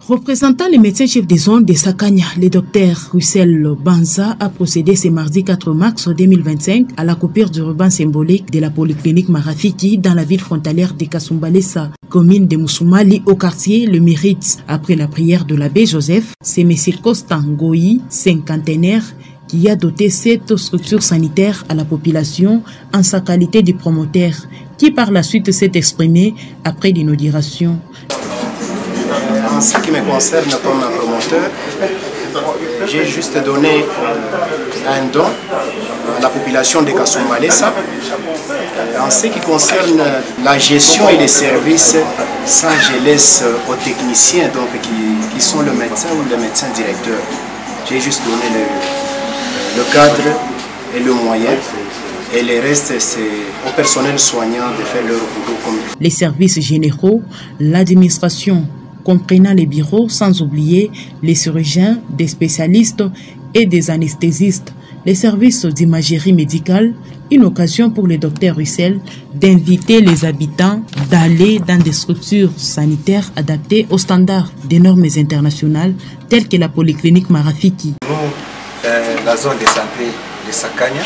Représentant les médecins chefs des zones de Sakanya, le docteur Russell Banza a procédé ce mardi 4 mars 2025 à la coupure du ruban symbolique de la polyclinique Marafiki dans la ville frontalière de Kasumbalesa, commune de Moussoumali, au quartier Le Mérite. Après la prière de l'abbé Joseph, c'est M. Constant Goyi, cinquantenaire, qui a doté cette structure sanitaire à la population en sa qualité de promoteur, qui par la suite s'est exprimé après l'inauguration. En ce qui me concerne comme promoteur, j'ai juste donné un don à la population de Kasumbalesa. En ce qui concerne la gestion et les services, ça je laisse aux techniciens donc, qui sont le médecin ou le médecin directeur. J'ai juste donné le cadre et le moyen. Et le reste, c'est au personnel soignant de faire leur boulot comme il faut. Les services généraux, l'administration, comprenant les bureaux, sans oublier les chirurgiens, des spécialistes et des anesthésistes, les services d'imagerie médicale, une occasion pour le docteur Russell d'inviter les habitants d'aller dans des structures sanitaires adaptées aux standards des normes internationales telles que la polyclinique Marafiki. Nous, la zone de santé de Sakanya,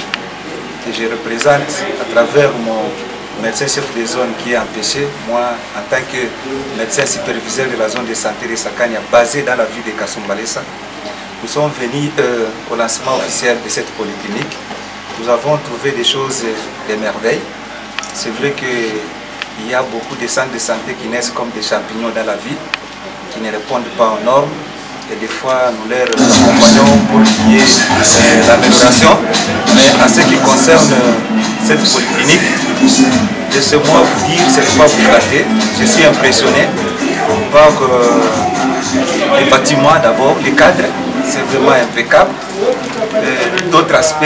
que je représente à travers mon médecin chef de zone qui est empêché, moi en tant que médecin superviseur de la zone de santé de Sakanya basé dans la ville de Kasumbalesa, nous sommes venus au lancement officiel de cette polyclinique. Nous avons trouvé des choses de merveille. C'est vrai qu'il y a beaucoup de centres de santé qui naissent comme des champignons dans la ville, qui ne répondent pas aux normes. Et des fois, nous les accompagnons pour qu'il y ait l'amélioration. Mais en ce qui concerne cette polyclinique, laissez-moi vous dire, ce n'est pas vous flatter. Je suis impressionné par les bâtiments d'abord, les cadres, c'est vraiment impeccable. D'autres aspects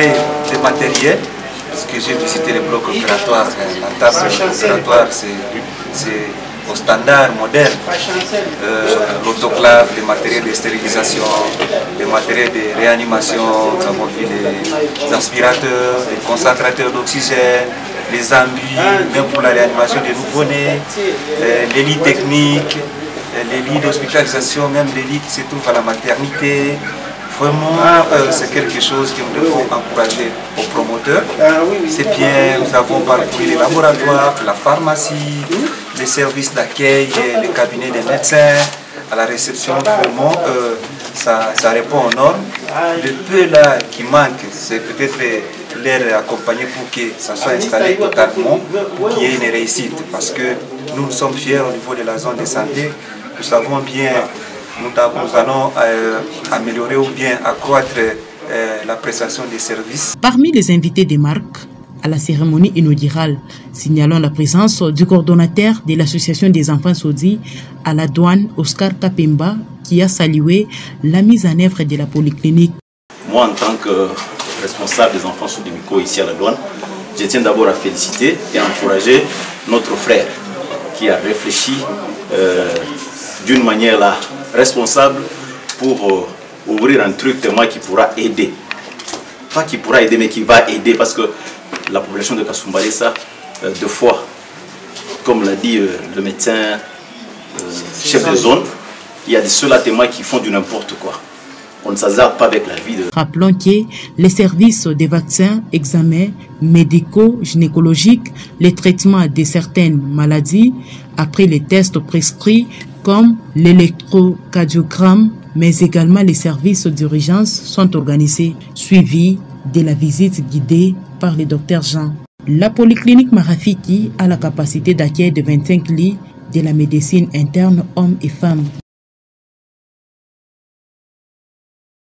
de matériel, parce que j'ai visité les blocs opératoires, la table opératoire, c'est au standard moderne, l'autoclave, les matériels de stérilisation, les matériels de réanimation, nous avons vu les aspirateurs, les concentrateurs d'oxygène, les ambus, même pour la réanimation des nouveau-nés, les lits techniques, les lits d'hospitalisation, même les lits qui se trouvent à la maternité. Vraiment, c'est quelque chose que nous devons encourager aux promoteurs. C'est bien, nous avons parcouru les laboratoires, la pharmacie, les services d'accueil, les cabinets des médecins, à la réception. Vraiment, ça répond aux normes. Le peu là qui manque, c'est peut-être les accompagner pour que ça soit installé totalement, pour qu'il y ait une réussite. Parce que nous sommes fiers au niveau de la zone de santé. Nous savons bien, nous allons améliorer ou bien accroître la prestation des services. Parmi les invités des marques à la cérémonie inaugurale, signalons la présence du coordonnateur de l'association des enfants saudis à la douane, Oscar Kapemba, qui a salué la mise en œuvre de la polyclinique. Moi, en tant que responsable des enfants saudis ici à la douane, je tiens d'abord à féliciter et à encourager notre frère qui a réfléchi d'une manière là, responsable pour ouvrir un truc de moi qui pourra aider. Pas qui pourra aider, mais qui va aider, parce que la population de Kasumbalesa, deux fois, comme l'a dit le médecin chef de zone, il y a de ceux-là témoins qui font du n'importe quoi. On ne s'hasarde pas avec la vie de... Rappelons que les services des vaccins, examens médicaux, gynécologiques, les traitements de certaines maladies, après les tests prescrits comme l'électrocardiogramme, mais également les services d'urgence sont organisés, suivis de la visite guidée par le docteur Jean. La polyclinique Marafiki a la capacité d'accueil de 25 lits de la médecine interne hommes et femmes.